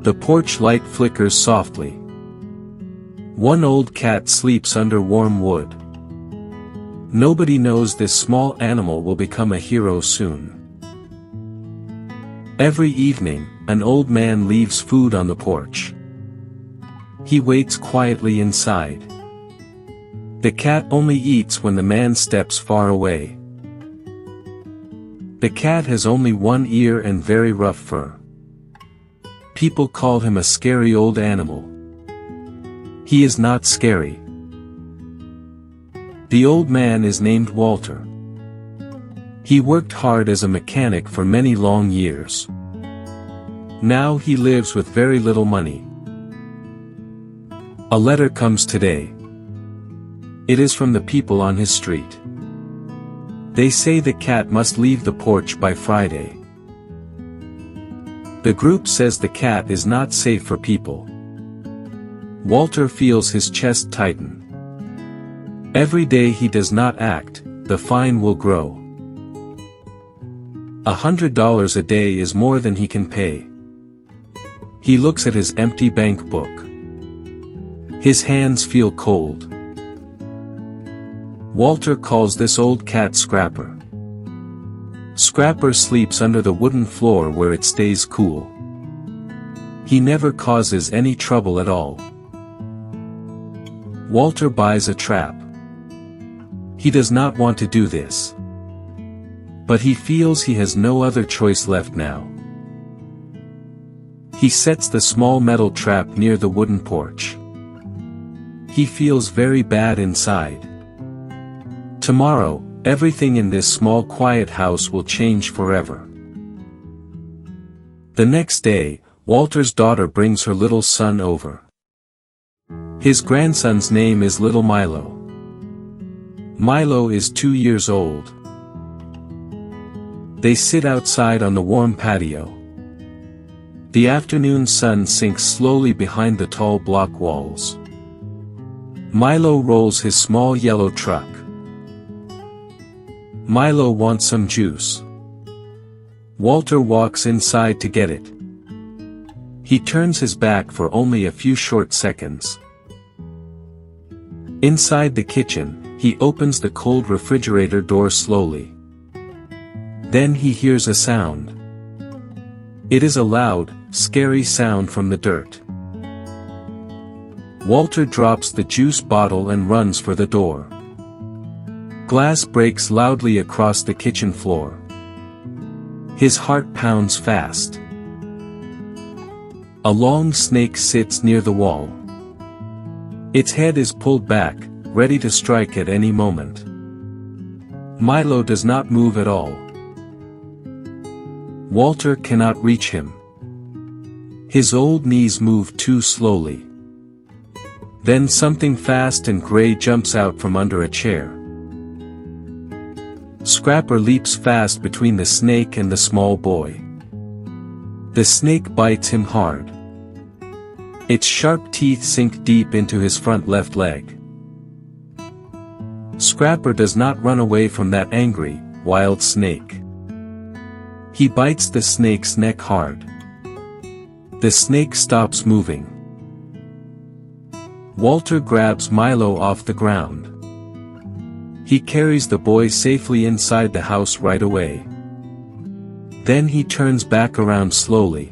The porch light flickers softly. One old cat sleeps under warm wood. Nobody knows this small animal will become a hero soon. Every evening, an old man leaves food on the porch. He waits quietly inside. The cat only eats when the man steps far away. The cat has only one ear and very rough fur. People call him a scary old animal. He is not scary. The old man is named Walter. He worked hard as a mechanic for many long years. Now he lives with very little money. A letter comes today. It is from the people on his street. They say the cat must leave the porch by Friday. The group says the cat is not safe for people. Walter feels his chest tighten. Every day he does not act, the fine will grow. $100 a day is more than he can pay. He looks at his empty bank book. His hands feel cold. Walter calls this old cat Scrapper. Scrapper sleeps under the wooden floor where it stays cool. He never causes any trouble at all. Walter buys a trap. He does not want to do this. But he feels he has no other choice left now. He sets the small metal trap near the wooden porch. He feels very bad inside. Tomorrow, everything in this small quiet house will change forever. The next day, Walter's daughter brings her little son over. His grandson's name is Little Milo. Milo is 2 years old. They sit outside on the warm patio. The afternoon sun sinks slowly behind the tall block walls. Milo rolls his small yellow truck. Milo wants some juice. Walter walks inside to get it. He turns his back for only a few short seconds. Inside the kitchen, he opens the cold refrigerator door slowly. Then he hears a sound. It is a loud, scary sound from the dirt. Walter drops the juice bottle and runs for the door. Glass breaks loudly across the kitchen floor. His heart pounds fast. A long snake sits near the wall. Its head is pulled back, ready to strike at any moment. Milo does not move at all. Walter cannot reach him. His old knees move too slowly. Then something fast and gray jumps out from under a chair. Scrapper leaps fast between the snake and the small boy. The snake bites him hard. Its sharp teeth sink deep into his front left leg. Scrapper does not run away from that angry, wild snake. He bites the snake's neck hard. The snake stops moving. Walter grabs Milo off the ground. He carries the boy safely inside the house right away. Then he turns back around slowly.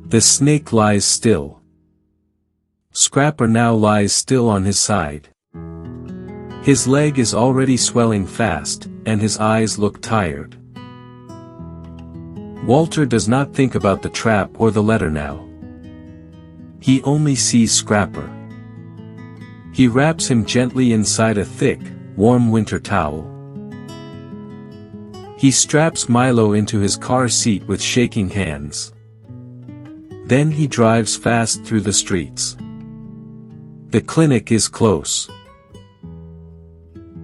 The snake lies still. Scrapper now lies still on his side. His leg is already swelling fast, and his eyes look tired. Walter does not think about the trap or the letter now. He only sees Scrapper. He wraps him gently inside a thick, warm winter towel. He straps Milo into his car seat with shaking hands. Then he drives fast through the streets. The clinic is close.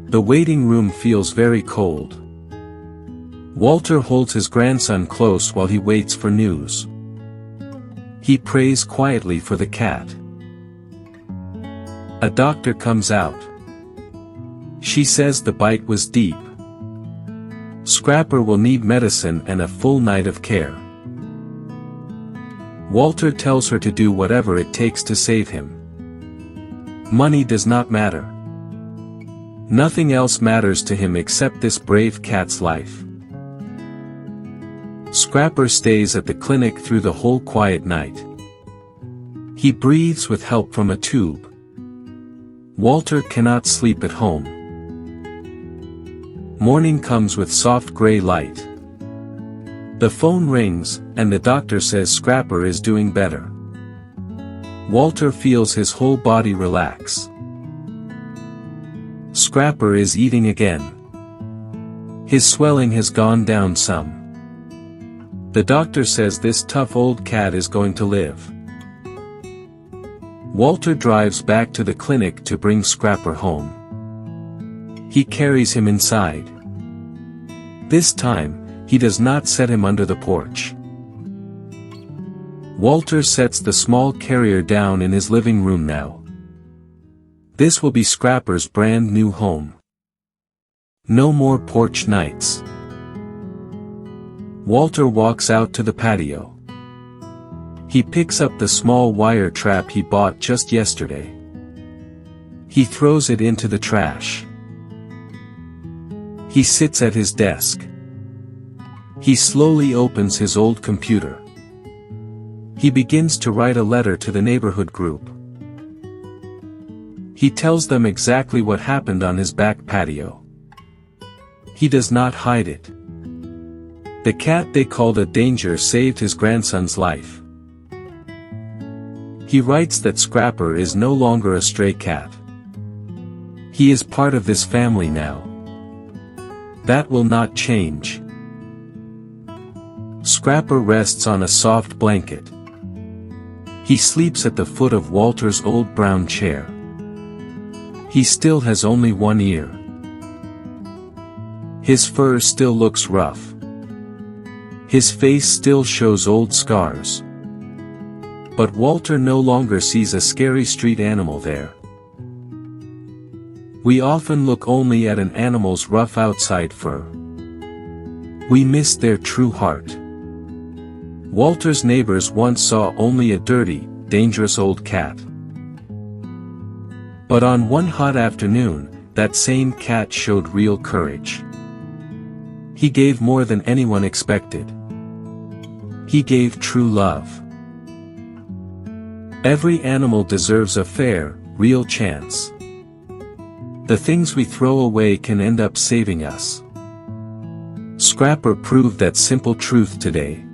The waiting room feels very cold. Walter holds his grandson close while he waits for news. He prays quietly for the cat. A doctor comes out. She says the bite was deep. Scrapper will need medicine and a full night of care. Walter tells her to do whatever it takes to save him. Money does not matter. Nothing else matters to him except this brave cat's life. Scrapper stays at the clinic through the whole quiet night. He breathes with help from a tube. Walter cannot sleep at home. Morning comes with soft gray light. The phone rings, and the doctor says Scrapper is doing better. Walter feels his whole body relax. Scrapper is eating again. His swelling has gone down some. The doctor says this tough old cat is going to live. Walter drives back to the clinic to bring Scrapper home. He carries him inside. This time, he does not set him under the porch. Walter sets the small carrier down in his living room now. This will be Scrapper's brand new home. No more porch nights. Walter walks out to the patio. He picks up the small wire trap he bought just yesterday. He throws it into the trash. He sits at his desk. He slowly opens his old computer. He begins to write a letter to the neighborhood group. He tells them exactly what happened on his back patio. He does not hide it. The cat they called a danger saved his grandson's life. He writes that Scrapper is no longer a stray cat. He is part of this family now. That will not change. Scrapper rests on a soft blanket. He sleeps at the foot of Walter's old brown chair. He still has only one ear. His fur still looks rough. His face still shows old scars. But Walter no longer sees a scary street animal there. We often look only at an animal's rough outside fur. We miss their true heart. Walter's neighbors once saw only a dirty, dangerous old cat. But on one hot afternoon, that same cat showed real courage. He gave more than anyone expected. He gave true love. Every animal deserves a fair, real chance. The things we throw away can end up saving us. Scrapper proved that simple truth today.